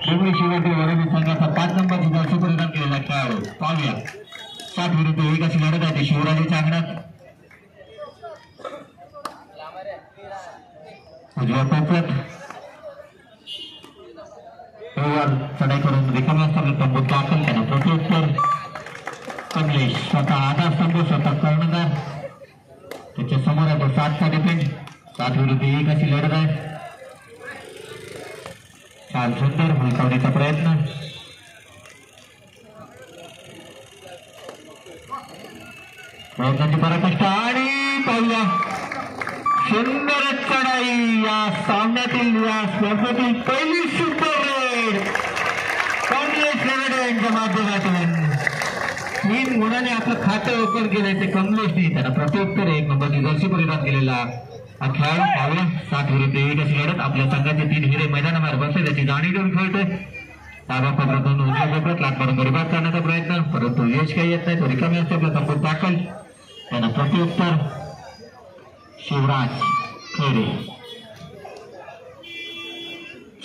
डोंगरी शिवाजी वडोली संघाचा 5 नंबरची जर्सी परिधान केलेला खेळाडू पाहूया 7 विरुद्ध 1 अशी लढत आहे शिवराजेच्या अंगणात उजव्या कोपऱ्यात चढाई करून रिकाम्या स्थानात तंबूत दाखल त्यांना प्रत्युत्तर कमलेश स्वतः आधारस्तंभ स्वतः कर्णधार त्याच्या समोर आहे तो 7चा डिफेंड 7 विरुद्ध 1 अशी लढत आहे छान सुंदर हुलकावण्याचा प्रयत्न प्रयत्नाची पराकाष्ठ आणि पाहूया सुंदर चढाई या सामन्यातील या स्पर्धेतील पहिली सुपर रेड कमलेश लेवडे यांच्या माध्यमातून 3 गुणाने आपलं खातं ओपन केलंय ते कमलेशने त्यांना प्रत्युत्तर 1 नंबरची जर्सी परिधान केलेला हा खेळाडू पाहूया 7 विरुद्ध 1 अशी लढत आपल्या संघाचे 3 हिरे मैदानाबाहेर बसले त्याची जाणीव घेऊन खेळतोय डाव्या कोपऱ्यातून उजव्या कोपऱ्यात लाट मारून गरीबात करण्याचा प्रयत्न परंतु यश काही येत नाही तो रिकामी असते आपला तंबूत दाखल त्यांना प्रत्युत्तर शिवराज खेडे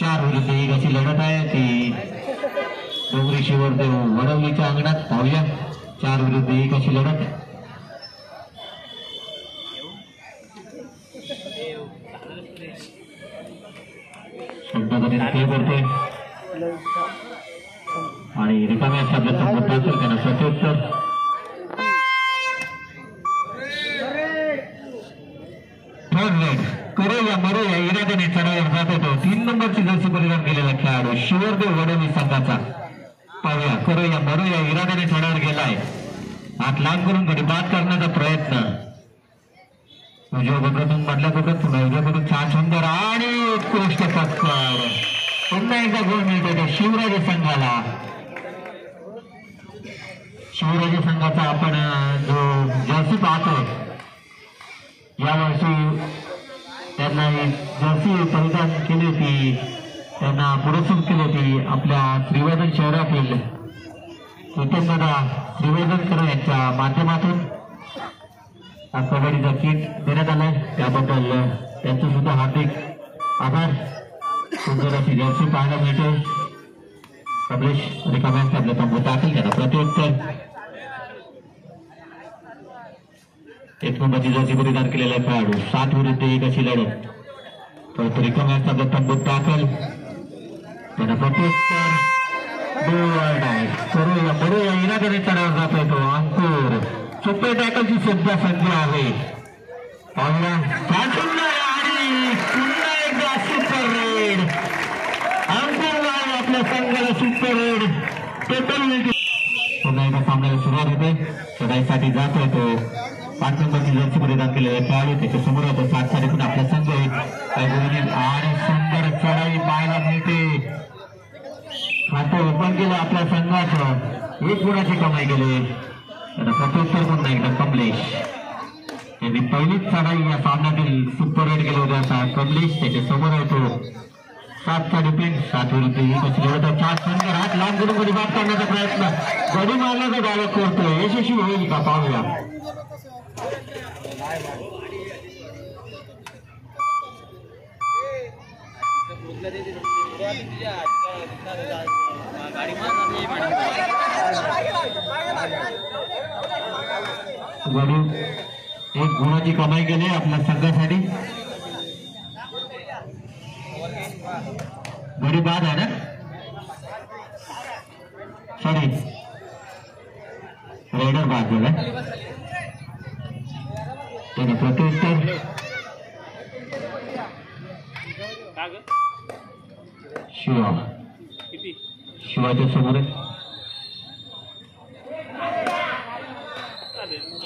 4 विरुद्ध 1 अशी लढत आहे ती डोंगरी शिवरदेव वडवलीच्या अंगणात पाहूया 4 विरुद्ध 1 अशी लढत ते करतोय आणि रिकाम्या शब्द तंबूत दाखल त्यांना प्रत्युत्तर करूया मरूया इराद्याने चढाईवर जात होतो 3 नंबरची जर्सी परिधान केलेला खेळाडू शिवरदेव वडोली संघाचा पाहूया करूया मरूया इराद्याने चढाईवर गेलाय हात लांब करून गडी बाद करण्याचा प्रयत्न उजव्या कोपऱ्यातून मधल्या कोपऱ्यात पुन्हा उजव्या कोपऱ्यात छान सुंदर आणि उत्कृष्ट पत्कर पुन्हा एकदा गोल मिळतो त्या शिवराजे संघाला शिवराजे संघाचा आपण जो जर्सी पाहतो यावर्षी त्यांना जर्सी परिधान केली होती त्यांना पुरस्कृत केली होती आपल्या त्रिवेदन शहरातील कृतज्ञता त्रिवेदनकर यांच्या माध्यमातून कबड्डीचा किट देण्यात आलाय त्याबद्दल त्यांचं सुद्धा हार्दिक आभार सुंदर अशी जर्सी पाहायला मिळते कमलेश रिकाम्या आपल्या तंबूत दाखल त्यांना प्रत्युत्तर 1 नंबरची जर्सी परिधान केलेला खेळाडू 7 विरुद्ध 1 अशी लढत परंतु रिकाम्या आपल्या तंबूत दाखल त्यांना प्रत्युत्तर करूया बरूया इराद्याने चढावर जातोय तो अंकुर सुपर टॅकलची सुद्धा संधी आहे आणि पुन्हा एकदा सुपर रेड अंकुर आपल्या संघाला सुपर रेड टोटल पुन्हा एकदा सामन्याला सुरुवात होते चढाईसाठी जातोय तो 5 नंबरची जर्सी परिधान केलेला खेळाडू त्याच्या समोर होतो 7 साठी पण आपला संघ आणि सुंदर चढाई पाहायला मिळते खातं ओपन केलं आपल्या संघाचं 1 गुणाची कमाई केली त्यांना प्रत्युत्तर पुन्हा एकदा कमलेश यांनी पहिलीच चढाई या सामन्यातील सुपर रेड केलं होतं कमलेश त्याच्या समोर होतो 7चा डिफेंड 7 विरुद्ध 1 अशी लढत 4 सुंदर हात लांब करून गडी बाद करण्याचा प्रयत्न गडी मारण्याचा डायलॉग करतोय यशस्वी होईल का पाहूया गडी 1 गुणाची कमाई केली आपल्या संघासाठी गडी बाद आहे ना सॉरी रेडर बाद झाला त्याने प्रत्युत्तर शिवाच्या समोर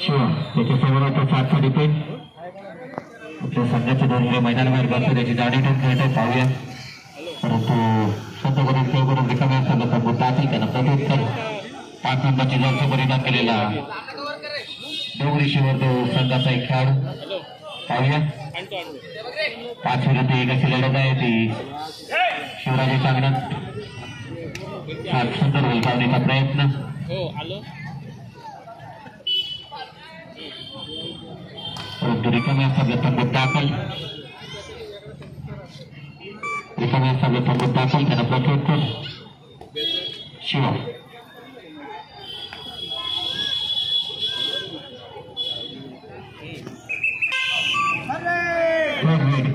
शिवा त्याच्या समोर आता 7चा डिफेंड आपल्या संघाचे 2 हिरे मैदानाबाहेर करतो त्याची जाडी ठेवून खेळत पाहूया परंतु स्वतः करून खेळ करून रिकाम्या असताना तंबूत दाखल त्यांना प्रत्युत्तर 5 नंबरची जर्सी परिधान केलेला डोंगरी शिवरदेव संघाचा एक खेळाडू पाहूया 5 विरुद्ध 1 अशी लढत आहे ती शिवराजेच्या अंगणात सुंदर उलटावण्याचा प्रयत्न परंतु रिकाम्या असताना तंबूत दाखल रिकाम्या असताना तंबूत दाखल त्यांना प्रत्युत्तर शिवा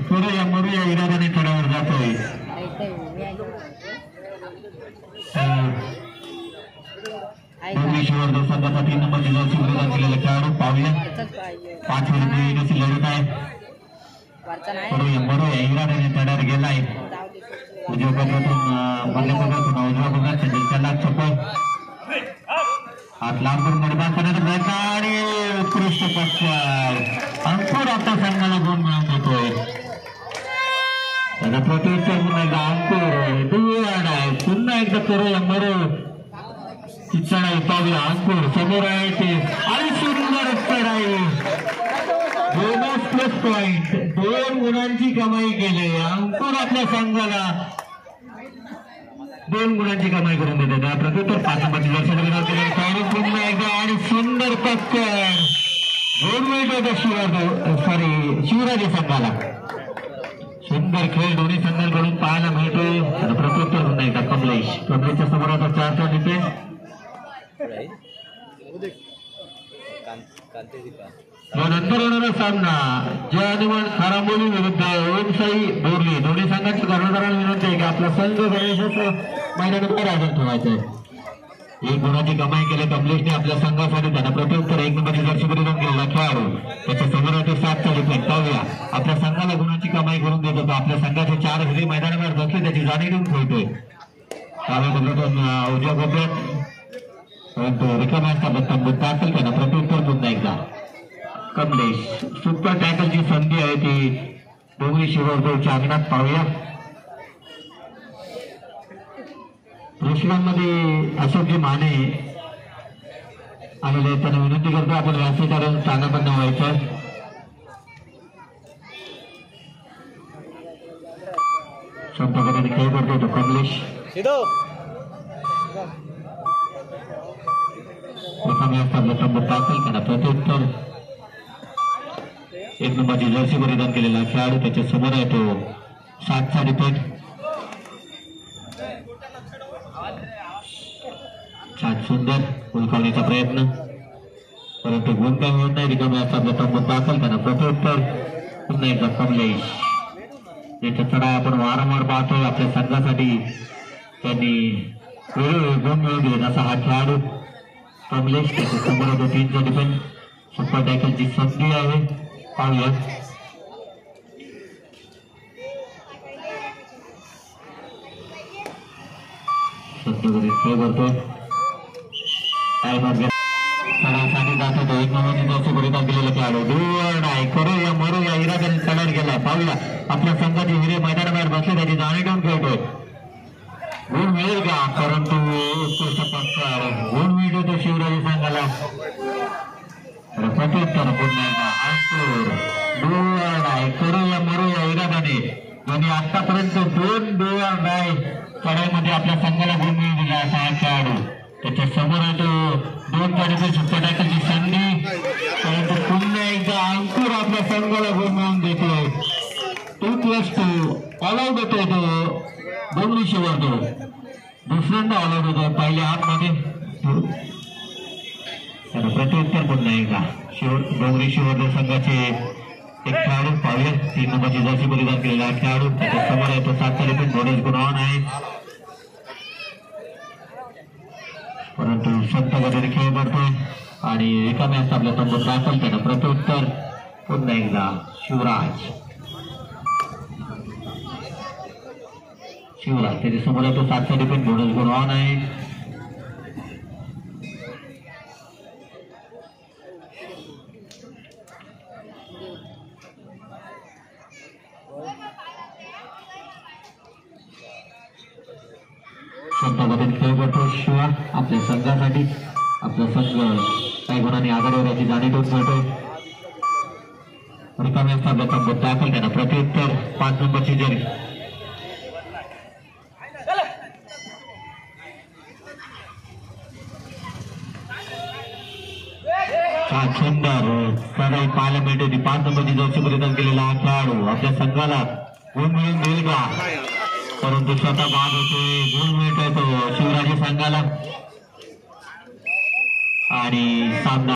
पुढे मरूया इरादाने तडावर जातोय शिवार संघाचा 3 नंबरची जर्सी परिधान केलेला खेळाडू पाहूया 5 विरुद्ध लढत आहे मरूया इरादाने तडावर गेलाय उजव्या पत्रातून मधल्या पत्रातून उजव्या पत्रात चंद्रच्या लाख छप्पन हात लांब करून निर्माण करण्याचा प्रयत्न आणि उत्कृष्ट पक्षार अंकुर आपल्या संघाला गुण मिळवून देतोय त्याचा प्रत्युत्तर पुन्हा एकदा अंकुर दुवाड आहे पुन्हा एकदा करूया मरू चढाई पाहूया अंकुर समोर आहे ते आणि सुंदर चढाई बोनस प्लस पॉइंट 2 गुणांची कमाई केली अंकुर आपल्या संघाला 2 गुणांची कमाई करून देते त्या प्रत्युत्तर 5 नंबरची जर्सी पुन्हा एकदा आणि सुंदर पक्कर दोन मिनिट शिवराजे संघाला सुंदर खेळ दोन्ही संघांकडून पाहायला मिळतोय प्रत्युत्तर पुन्हा एकदा कमलेशच्या समोर आता 4 डिफेन्स नंतर होणारा सामना जयनिवान खारांबोली विरुद्ध ओमसाई बोरली दोन्ही संघांची कर्णधारांना विनंती आहे की आपला संघ गणेशाचं मैदानावर आयोजन ठेवायचं आहे 1 गुणाची कमाई केली कमलेशने आपल्या संघासाठी त्यांना प्रत्युत्तर 1 नंबरची जर्सी परिधान केलेला खेळाडू त्याच्या समोर 7 डिफेंड पाहूया आपल्या संघाला गुणाची कमाई करून देत होता आपल्या संघाचे 4 हिरे मैदानावर बसले त्याची जाणीव घेऊन खेळतोय उजव्या कोपऱ्यात परंतु रिकाम्या तंबूत दाखल त्यांना प्रत्युत्तर पुन्हा एकदा कमलेश सुपर टॅकलची संधी आहे ती डोंगरी शिवरजवळच्या अंगणात पाहूया ऋषीवांमध्ये अशोकजी माने आलेले त्यांना विनंती करतो आपण व्यासपीठावर स्थानापन्न व्हायचं संपर्काने खेळ करतो तो कमलेश तंबूत दाखल त्यांना प्रत्युत्तर 1 नंबरची जर्सी परिधान केलेला खेळाडू त्याच्या समोर आहे तो 7चा डिफेंड छान सुंदर उलकावण्याचा प्रयत्न परंतु गुण काय होत नाही रिकाम्या असतात तंबूत दाखल त्यांना प्रत्युत्तर पुन्हा एकदा कमलेश याच्या चढाई आपण वारंवार पाहतोय आपल्या संघासाठी त्यांनी वेगवेगळे गुण मिळवून दिले असा हा खेळाडू कमलेश त्याच्या समोर तो 3चा डिफेंड सुपर टॅकलची संधी आहे पाहूया खेळ करतोय चढाईसाठी जात होतो 1 नंबरची जर्सी परिधान केलेला खेळाडू नाही करूया मरूया इरादाने चढाई गेला पाहूया आपल्या संघाचे हिरे मैदानाबाहेर बसले त्याची जाणीव घेऊन खेळतोय गुण मिळेल का परंतु गुण मिळतो तो शिवराजे संघाला प्रत्युत्तर पुन्हा एकदा अंकुर नाही करूया मरूया इरादाने आणि आतापर्यंत 2 डोळा नाही चढाईमध्ये आपल्या संघाला गुण मिळून दिला असा हा खेळाडू त्याच्या समोर तो 2 गाडीचे सुपर टॅकलची संधी परंतु पुन्हा एकदा अंकुर आपल्या संघाला गुण मिळवून देतोय 2+2 ऑलआउट होतोय तो डोंगरी शिवर तो दुसऱ्यांदा ऑलआउट होतो पहिल्या हातमध्ये प्रत्युत्तर पुन्हा एकदा डोंगरी शिवर संघाचे एक खेळाडू पाहूया 3 नंबरची जर्सी परिधान केलेला खेळाडू त्याच्या समोर आहे तो 7चा डिफेंड बोनस गुण ऑन आहे परंतु संत गतीने खेळ करतोय आणि रिकाम्या आपल्या तंबूत दाखल त्यांना प्रत्युत्तर पुन्हा एकदा शिवराज त्याच्या समोर आहे तो 7चा डिफेंड बोनस गुण ऑन आहे खेळ करतो शिवा आपल्या संघासाठी आपला संघ काही गुणांनी आघाडीवर याची जाणीव ठेवून खेळतोय रिकाम्या आपल्या तंबूत दाखल त्यांना प्रत्युत्तर 5 नंबरची जरी सुंदर चढाई पाहायला मिळते ती 5 नंबरची जर्सी परिधान केलेला हा खेळाडू आपल्या संघाला गुण मिळून देईल का परंतु स्वतः बाद होतोय. गुण मिळतोय तो शिवराजी संघाला आणि सामना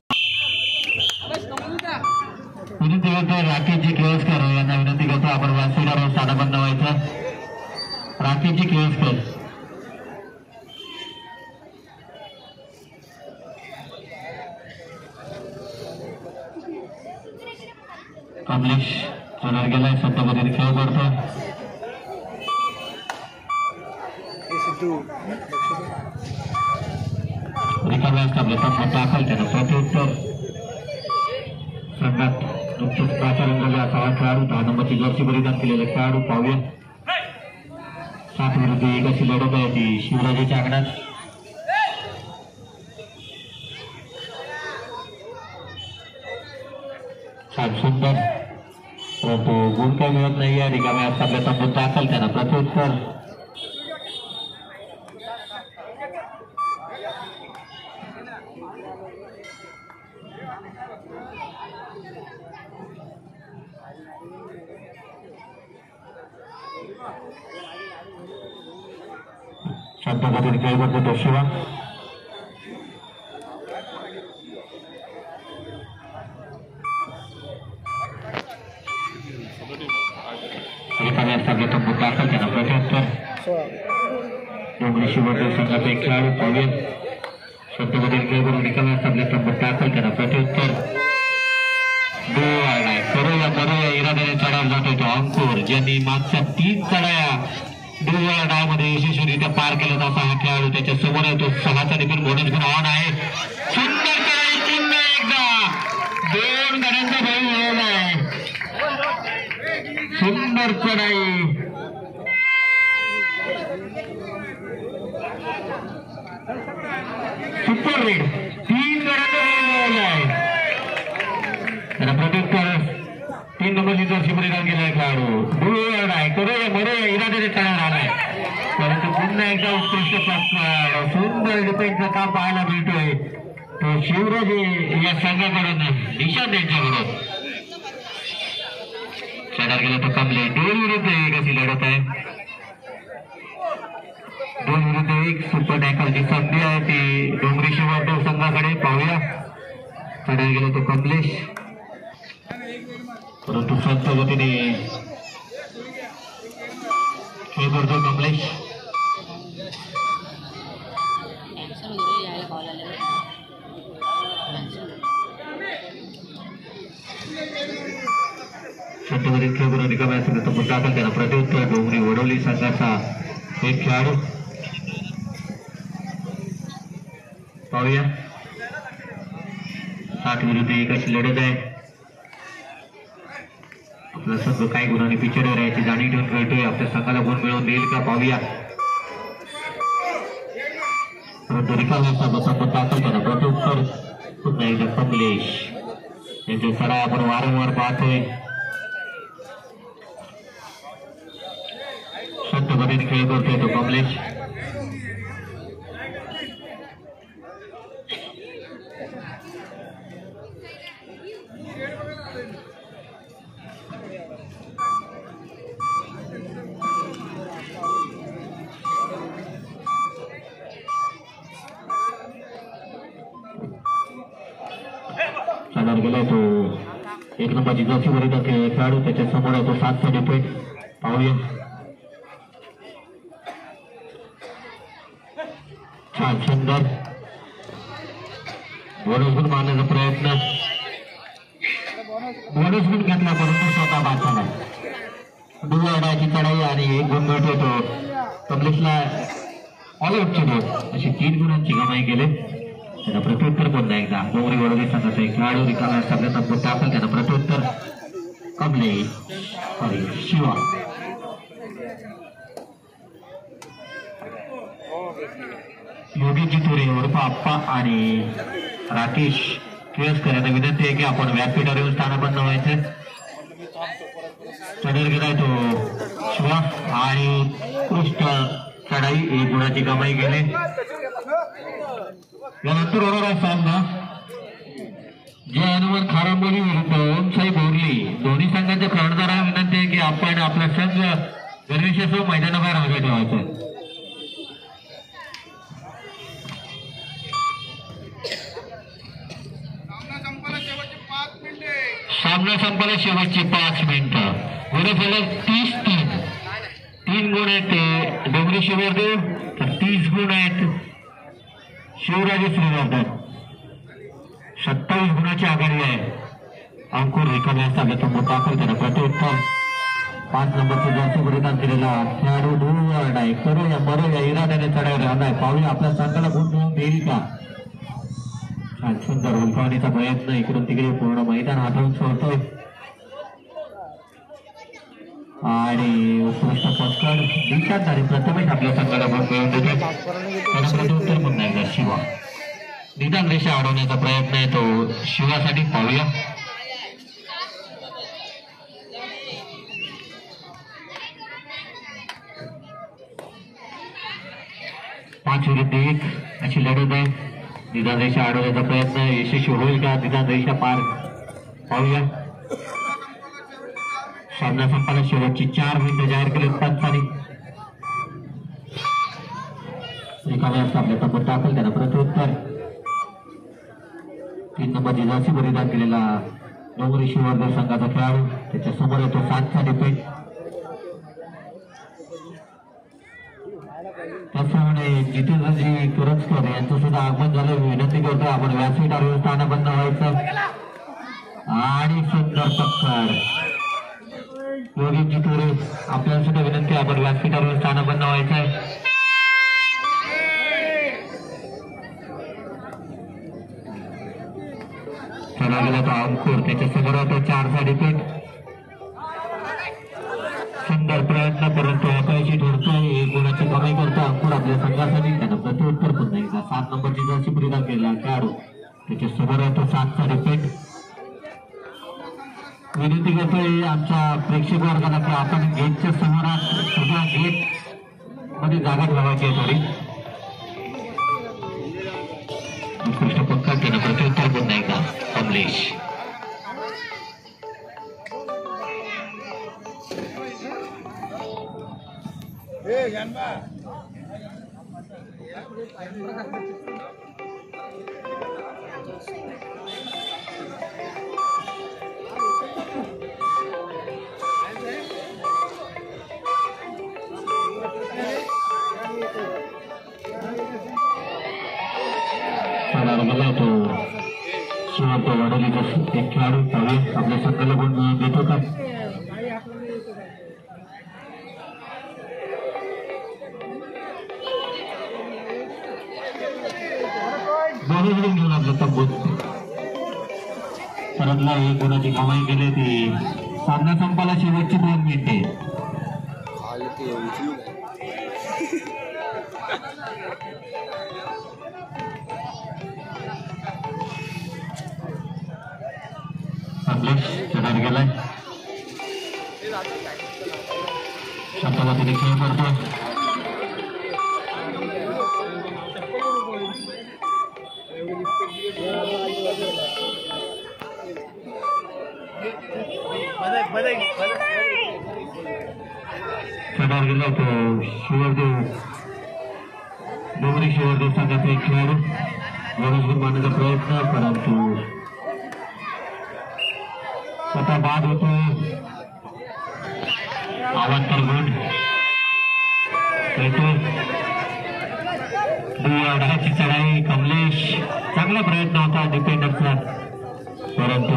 विनंती करतो राकेशजी केळसकर यांना विनंती करतो आपण व्यासपीठावर स्थानबद्ध व्हायचं. राकेशजी केळसकर कमलेश सोनार गेलाय सत्तापतीने खेळ करतो. रिकाम्या असतात दाखल त्यानं प्रत्युत्तर संघात नुकतेच प्राचार्य झाले असा खेळाडू 10 नंबरची जर्सी परिधान केलेला खेळाडू पाहूया. 7 विरुद्ध 1 अशी लढत आहे ती शिवराजीच्या अंगणात. छान सुंदर परंतु गुण काही मिळत नाही आहे. रिकाम्या असतात तंबूत दाखल त्यांना प्रत्युत्तर. शांतपतीने खेळ करतो तो शिवा. रिकाम्या असतात तंबूत दाखल त्यांना प्रत्युत्तर. डोंगरी शिवदेव संघाचा एक खेळाडू पाहूया. शांतपतीने खेळ करून रिकाम्या असतात तंबूत दाखल त्यांना प्रत्युत्तर. करूया इराद्याने चढाव जातोय तो अंकुर ज्यांनी मागच्या 3 चढाया डोळा डावमध्ये यशस्वीरित्या पार केला असा हा खेळाडू त्याच्या समोर येतो. 6चा देखील बोनस गुण ऑन आहे. सुंदर चढाई पुन्हा एकदा 2 गाड्यांचा बळी मिळवला आहे. सुंदर चढाई सुपर रेड 3 गाड्यांचा बळी मिळवला आहे. त्याला प्रत्युत्तर 3 नंबरची जर्सी परिधान केलाय खेळाडू डोळा आहे. करूया इराद्याने चढाव आलाय परंतु पुन्हा एकदा उत्कृष्ट सुंदर डिफेन्सचं काम पाहायला मिळतोय तो शिवराजी या संघाकडून निशांत त्यांच्याकडून. चढाव गेला तो कमले 2 विरुद्ध 1 अशी लढत आहे. 2 विरुद्ध 1 सुपर टॅकलची संधी आहे ती डोंगरी शिवदेव संघाकडे पाहूया. चढाव गेला तो कमलेश परंतु संत गतीने खेळ करतो कमलेश. संतगतीने खेळ करून रिकाम्या तंबूत दाखल त्याला प्रत्युत्तर. डोंगरी वडवली संघाचा एक खेळाडू पाहूया. 7 विरुद्ध 1 अशी लढत आहे. आपला संघ काही गुणांनी पिछाडीवर याची जाणीव ठेवून खेळतोय. आपल्या संघाला गुण मिळवून देईल का पाहूया. परंतु रिकाम्या तंबूत दाखल त्याला प्रत्युत्तर. पुन्हा एकदा कमलेश यांचे चढाव आपण वारंवार पाहतोय. संत गतीने खेळ करतोय तो कमलेश. चढाव गेलाय तो 1 नंबरची जर्सी परिधान केलेला खेळाडू त्याच्या समोर आहे तो 7चा डिफेंड पाहूया. छान सुंदर बोनस गुण मारण्याचा प्रयत्न. बोनस गुण घेतला परंतु स्वतः बाद झाला. डोळ्याची चढाई आणि 1 गुण मिळतो तो कमलेशला ऑल आउटची नोट अशी 3 गुणांची कमाई केली. त्याला प्रत्युत्तर पुन्हा एकदा डोंगरी वडवली संघाचा एक खेळाडू रिकाम्या असतात तंबूत दाखल त्याला प्रत्युत्तर. कमलेश शिवा योगीजी तुरे उर्फ आप्पा आणि राकेश केळसकर यांना विनंती आहे की आपण व्यासपीठावर येऊन स्थानबद्ध व्हायचे. चढाई गेलाय तो शिवा आणि उत्कृष्ट चढाई 1 गुणाची कमाई केली. यानंतर होणारा सामना जय हनुमान खारांबोली विरुद्ध ओम साई बोरली. दोन्ही संघांच्या कर्णधारांना विनंती आहे की आपण आपला संघ गणेशोत्सव मैदानाबाहेर हवे ठेवायचं. सामना संपला शेवटची 5 मिनिटं. गुणफलक 30-3. 3 गुण आहेत ते डोंगरी शिवरदेव, तर 30 गुण आहेत शिवराजे श्रीवर्धन. 27 गुणाची आघाडी आहे. अंकुर रिकाम्या असताना तो मोठा करताना प्रत्युत्तर 5 नंबरचे जर्सी परिधान केलेला खेळाडू दूरवर आहे. करूया मरूया इराद्याने चढायला राहणार. पाहूया आपल्या संघाला गुण मिळवून देईल का. छान सुंदर उलटवणीचा प्रयत्न इकडून तिकडे पूर्ण मैदान आठवून सोडतोय आणि उत्कृष्ट पटकन दिशाधारी प्रथमच आपल्या संघाला गुण मिळवून देतो. प्रत्युत्तर पुन्हा एकदा शिवा. निदान रेषा अडवण्याचा प्रयत्न आहे तो शिवासाठी. पाहूया 5 विरुद्ध 1 अशी लढत आहे. निदान रेषा अडवण्याचा प्रयत्न यशस्वी होईल का. निदान रेषा पार. पाहूया सामना संपाला शेवटची 4 मिनिटं जाहीर केले पंचांनी. रिकाम्या असता आपल्या तंबूत दाखल त्यांना प्रत्युत्तर 3 नंबरची जर्सी परिधान केलेला डोंगरी शिववर्धन संघाचा खेळाडू. त्याच्या समोर येतो 7चा डिफेंड. त्याचप्रमाणे जितेंद्रजी करंजकर यांचं सुद्धा आगमन झालं. विनंती करतो आपण व्यासपीठावर स्थानबद्ध व्हायचं. आणि सुंदर टक्कर योगी जितुरे आपल्याला सुद्धा विनंती आपण व्यासपीठावर स्थानबद्ध व्हायचंय. चला गेला तो अंकुर. त्याच्या समोर होतो 4चा डिफेंड. सुंदर प्रयत्न परंतु अपयशी ठरतोय. 1 गुणाची कमाई करतो अंकुर आपल्या संघासाठी. त्यांना प्रत्युत्तर पुन्हा एकदा 7 नंबरची जर्सी परिधान केलेला खेळाडू. त्याच्या समोर होतो 7चा डिफेंड. विनंती करतोय आमच्या प्रेक्षक वर्गाला की आपण गेटच्या समोरात सगळ्या गेट मध्ये जागा ठेवायची आहे थोडी. उत्कृष्ट पक्का त्यानं प्रत्युत्तर पुन्हा एकदा कमलेश. गेला तो शिवतो वडोलीचा एक खेळाडू. पाहूया आपल्या संघाला गुण मिळवून देतो का. दोन्ही घेऊन आपलं तंबूत परतला. 1 गुणाची कमाई केली ती. सामना संपाला शेवटची 2 मिनिटे. चढायला गेलाय. शांतपतीने खेळ करतो. चढायला गेला तो शिवरदेव डोंगरी शिवरदेव संघाचा एक खेळाडू. गणेश मारण्याचा प्रयत्न परंतु स्वतः बाद होतो. अवांतर गुण ढगाची चढाई. कमलेश चांगला प्रयत्न होता डिफेंडरचा परंतु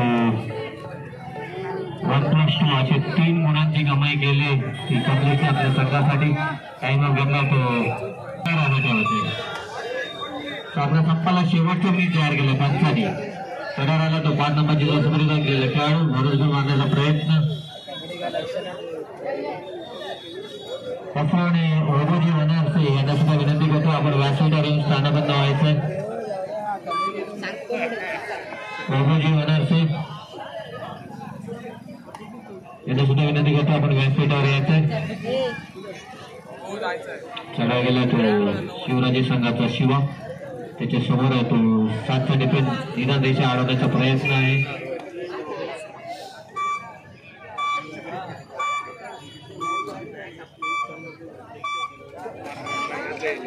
1+2 असे 3 गुणांची कमाई केली ती कमलेश आपल्या संघासाठी. टाइम घेतला तो होते. सामना संपाला शेवटचे मी तयार केले पंचांनी. आला तो 5 नंबरची जर्सी परिधान केलेला खेळाडू. भरोसा मारण्याचा प्रयत्न. त्याचप्रमाणे वैभवजी वनरसे यांना सुद्धा विनंती करतो आपण व्यासपीठावर स्थानबद्ध व्हायचंय. वैभवजी वनरसे यांना सुद्धा विनंती करतो आपण व्यासपीठावर यायचंय. चढा गेला तो शिवराजे संघाचा शिवा. त्याच्या समोर आहे तो 7चा डिफेंड. निदान रेषा अडवण्याचा प्रयत्न आहे.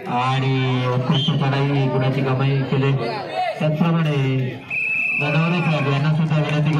आणि उत्कृष्ट चढाई गुणाची कमाई केली. त्याचप्रमाणे गणवरे साहेब यांना सुद्धा विनंती